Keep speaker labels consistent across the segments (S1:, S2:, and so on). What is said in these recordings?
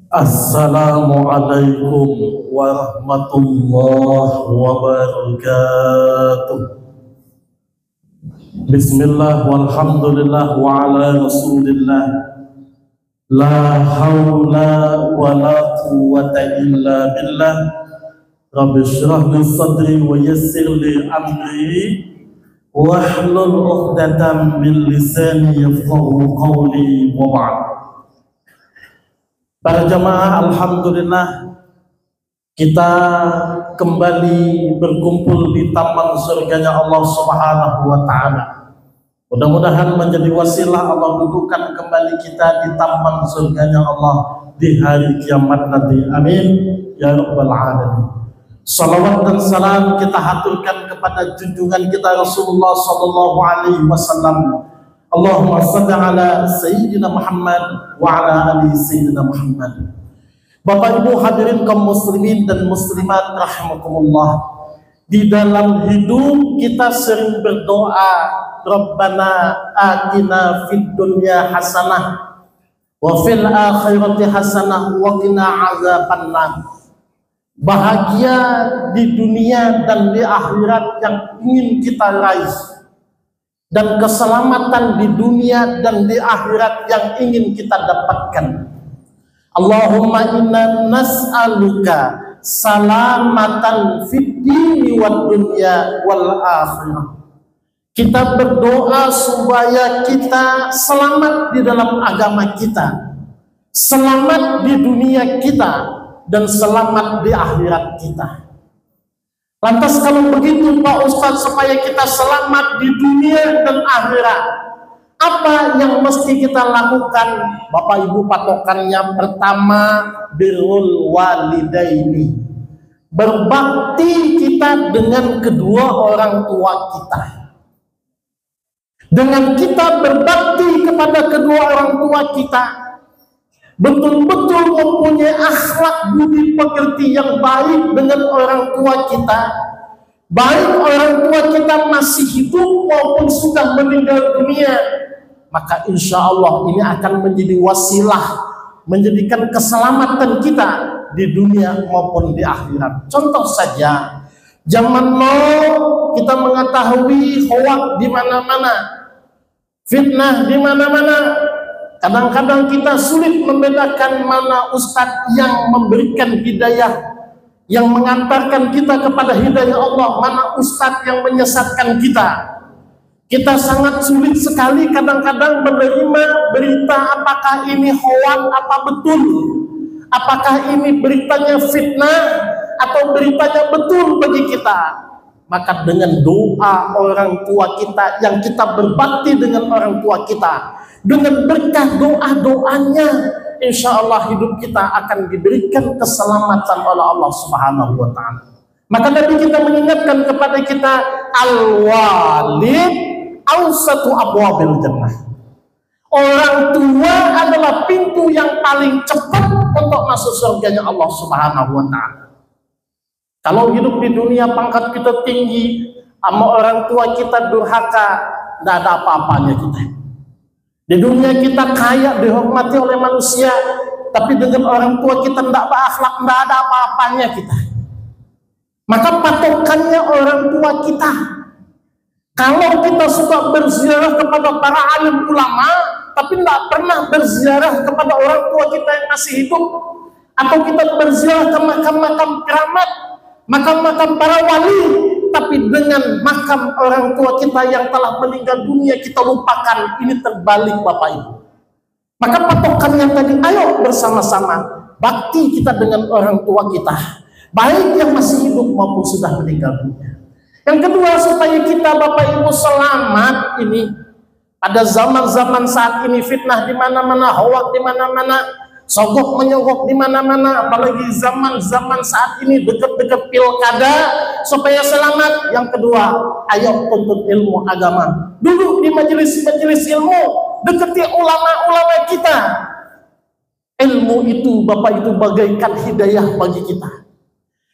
S1: Assalamualaikum warahmatullahi wabarakatuh. Bismillah walhamdulillah wa ala rasulillah. La hawla wa la quwwata illa billah. Rabbi shrah li sadri wa yassir li amri wahlul 'uqdatam min lisani yafqahu qawli wa ba'd. Para jamaah, alhamdulillah kita kembali berkumpul di taman surganya Allah Subhanahu wa ta'ala. Mudah-mudahan menjadi wasilah Allah dudukkan kembali kita di taman surganya Allah di hari kiamat nanti. Amin ya rabbal alamin. Salawat dan salam kita haturkan kepada junjungan kita Rasulullah sallallahu alaihi wasallam. Allahumma salli ala Sayyidina Muhammad wa ala ali Sayyidina Muhammad. Bapak Ibu hadirin kaum muslimin dan muslimat rahimakumullah. Di dalam hidup kita sering berdoa, Rabbana atina fid dunya hasanah wa fil akhirati hasanah wa qina azabannar. Bahagia di dunia dan di akhirat yang ingin kita raih, dan keselamatan di dunia dan di akhirat yang ingin kita dapatkan. Allahumma inna nas'aluka salamatan fid dini wad dunya wal akhirah. Kita berdoa supaya kita selamat di dalam agama kita, selamat di dunia kita, dan selamat di akhirat kita. Lantas kalau begitu Pak Ustadz, supaya kita selamat di dunia dan akhirat, apa yang mesti kita lakukan? Bapak Ibu, patokannya pertama birrul walidaini, berbakti kita dengan kedua orang tua kita. Dengan kita berbakti kepada kedua orang tua kita, betul-betul mempunyai akhlak budi pekerti yang baik dengan orang tua kita, baik orang tua kita masih hidup maupun sudah meninggal dunia, maka insya Allah ini akan menjadi wasilah, menjadikan keselamatan kita di dunia maupun di akhirat. Contoh saja, zaman now kita mengetahui hoak di mana-mana, fitnah di mana-mana. Kadang-kadang kita sulit membedakan mana ustadz yang memberikan hidayah, yang mengantarkan kita kepada hidayah Allah, mana ustadz yang menyesatkan kita. Kita sangat sulit sekali kadang-kadang menerima berita apakah ini hoak apa betul, apakah ini beritanya fitnah atau beritanya betul bagi kita. Maka dengan doa orang tua kita, yang kita berbakti dengan orang tua kita, dengan berkah doa-doanya, insya Allah hidup kita akan diberikan keselamatan oleh Allah Subhanahu wa ta'ala. Maka Nabi kita mengingatkan kepada kita, al-walid awsatu abwabil jannah. Orang tua adalah pintu yang paling cepat untuk masuk surganya Allah Subhanahu wa ta'ala. Kalau hidup di dunia pangkat kita tinggi, sama orang tua kita durhaka, tidak ada apa-apanya kita. Di dunia kita kaya, dihormati oleh manusia, tapi dengan orang tua kita tidak berakhlak, tidak ada apa-apanya kita. Maka patokannya orang tua kita. Kalau kita suka berziarah kepada para alim ulama, tapi tidak pernah berziarah kepada orang tua kita yang masih hidup, atau kita berziarah ke makam-makam keramat, makam-makam para wali, tapi dengan makam orang tua kita yang telah meninggal dunia kita lupakan, ini terbalik Bapak Ibu. Maka patokannya tadi, ayo bersama-sama bakti kita dengan orang tua kita, baik yang masih hidup maupun sudah meninggal dunia. Yang kedua, supaya kita Bapak Ibu selamat ini pada zaman-zaman saat ini, fitnah di mana-mana, hoak di mana-mana, sogok menyogok di mana-mana, apalagi zaman-zaman saat ini dekat-dekat pilkada. Supaya selamat, yang kedua, ayo tuntut ilmu agama, duduk di majelis-majelis ilmu, dekati ulama-ulama kita. Ilmu itu Bapak itu bagaikan hidayah bagi kita.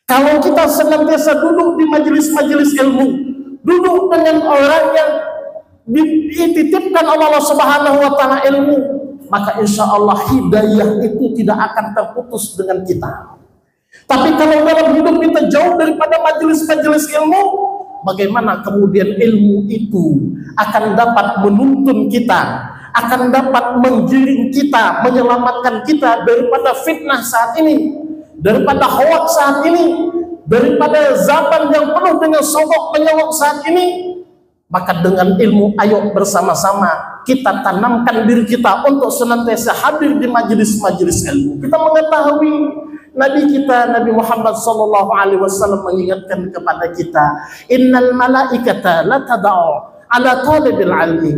S1: Kalau kita senantiasa duduk di majelis-majelis ilmu, duduk dengan orang yang dititipkan oleh Allah Subhanahu wa ta'ala ilmu, maka insya Allah hidayah itu tidak akan terputus dengan kita. Tapi kalau dalam hidup kita jauh daripada majelis-majelis ilmu, bagaimana kemudian ilmu itu akan dapat menuntun kita, akan dapat menggiring kita, menyelamatkan kita daripada fitnah saat ini, daripada hoax saat ini, daripada zaman yang penuh dengan sogok menyogok saat ini. Maka dengan ilmu, ayo bersama-sama kita tanamkan diri kita untuk senantiasa hadir di majelis-majelis ilmu. Kita mengetahui Nabi kita, Nabi Muhammad SAW mengingatkan kepada kita, innal malaikata la tada'u ala talibil ilmi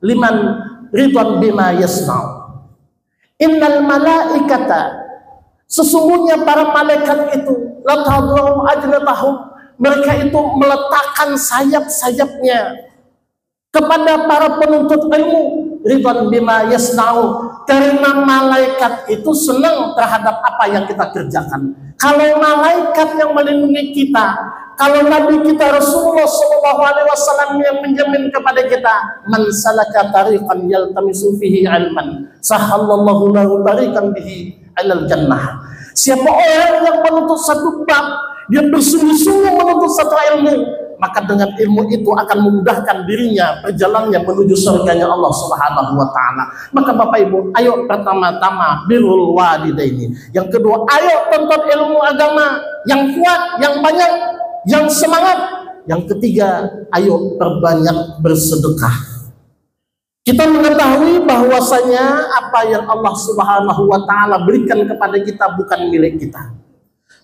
S1: liman ridwan bima yasna'u. Innal malaikata, sesungguhnya para malaikat itu, la tada'u ajnatahum, mereka itu meletakkan sayap-sayapnya kepada para penuntut ilmu, ridwan bima yasna'u, karena malaikat itu senang terhadap apa yang kita kerjakan. Kalau malaikat yang melindungi kita, kalau Nabi kita Rasulullah SAW yang menjamin kepada kita, man salaka tariqan yaltamisu fihi ilman sahallallahu lahu tariqan bihi ilal jannah. Siapa orang yang menuntut satu bab, dia bersungguh-sungguh menuntut satu ilmu, maka dengan ilmu itu akan memudahkan dirinya perjalanannya menuju surganya Allah Subhanahu wa taala. Maka Bapak Ibu, ayo pertama-tama birrul walidaini. Yang kedua, ayo tuntut ilmu agama yang kuat, yang banyak, yang semangat. Yang ketiga, ayo perbanyak bersedekah. Kita mengetahui bahwasanya apa yang Allah Subhanahu wa taala berikan kepada kita bukan milik kita.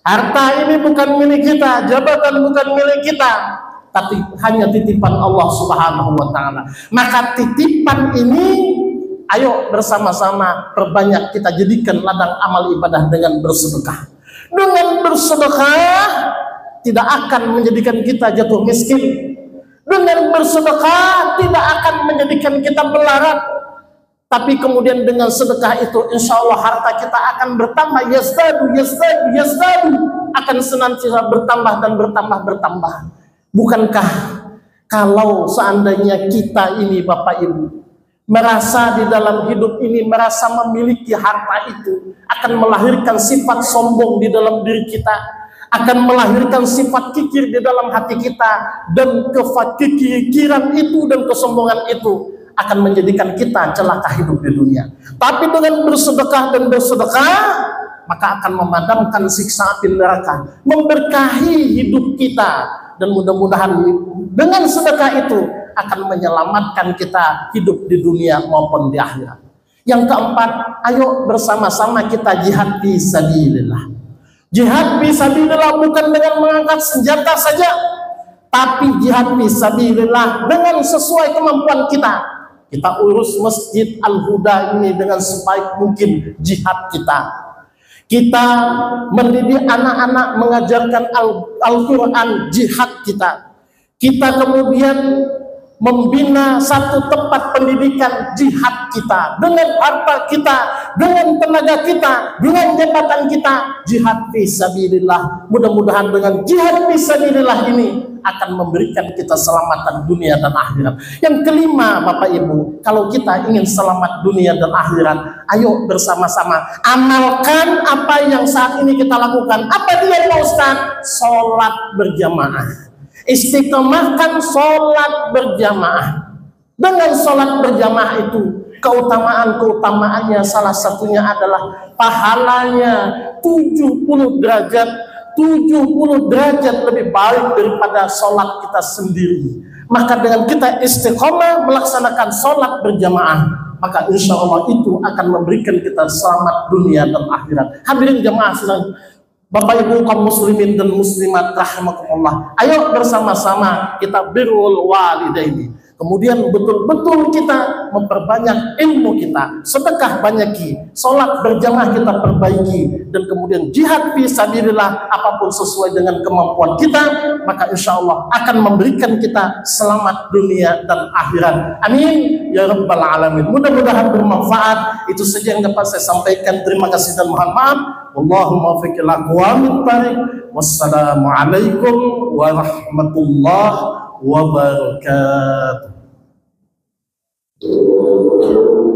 S1: Harta ini bukan milik kita, jabatan bukan milik kita, tapi hanya titipan Allah Subhanahu wa taala. Maka titipan ini ayo bersama-sama perbanyak kita jadikan ladang amal ibadah dengan bersedekah. Dengan bersedekah tidak akan menjadikan kita jatuh miskin. Dengan bersedekah tidak akan menjadikan kita melarat. Tapi kemudian dengan sedekah itu insya Allah harta kita akan bertambah, yazdadu, akan senantiasa bertambah dan bertambah. Bukankah kalau seandainya kita ini Bapak Ibu merasa di dalam hidup ini merasa memiliki harta itu akan melahirkan sifat sombong di dalam diri kita, akan melahirkan sifat kikir di dalam hati kita, dan kekikiran itu dan kesombongan itu akan menjadikan kita celaka hidup di dunia. Tapi dengan bersedekah dan bersedekah, maka akan memadamkan siksa api neraka, memberkahi hidup kita, dan mudah-mudahan dengan sedekah itu akan menyelamatkan kita hidup di dunia maupun di akhirat. Yang keempat, ayo bersama-sama kita jihad fi sabilillah. Jihad fi sabilillah bukan dengan mengangkat senjata saja, tapi jihad fi sabilillah dengan sesuai kemampuan kita. Kita urus Masjid Al-Huda ini dengan sebaik mungkin jihad kita. Kita mendidik anak-anak mengajarkan Al-Quran, jihad kita. Kita kemudian membina satu tempat pendidikan, jihad kita. Dengan harta kita, dengan tenaga kita, dengan jabatan kita, jihad fisabilillah. Mudah-mudahan dengan jihad fisabilillah ini akan memberikan kita selamatan dunia dan akhirat. Yang kelima Bapak Ibu, kalau kita ingin selamat dunia dan akhirat, ayo bersama-sama amalkan apa yang saat ini kita lakukan. Apa dia Pak Ustaz? Sholat berjamaah. Istiqomahkan sholat berjamaah. Dengan sholat berjamaah itu keutamaannya salah satunya adalah pahalanya 70 derajat lebih baik daripada sholat kita sendiri. Maka dengan kita istiqomah melaksanakan sholat berjamaah, maka insya Allah itu akan memberikan kita selamat dunia dan akhirat. Hadirin jamaah sedang Bapak Ibu kaum muslimin dan muslimat rahimakumullah, ayo bersama-sama kita birrul walidaini. Kemudian betul-betul kita memperbanyak ilmu kita, sedekah banyaki, sholat berjamaah kita perbaiki, dan kemudian jihad fisabilillah apapun sesuai dengan kemampuan kita, maka insya Allah akan memberikan kita selamat dunia dan akhirat. Amin ya rabbal alamin. Mudah-mudahan bermanfaat. Itu saja yang dapat saya sampaikan. Terima kasih dan mohon maaf. Allahumma fiqil aqwamit tariq. Wassalamualaikum warahmatullahi wabarakatuh.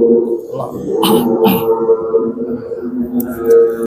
S1: Allah.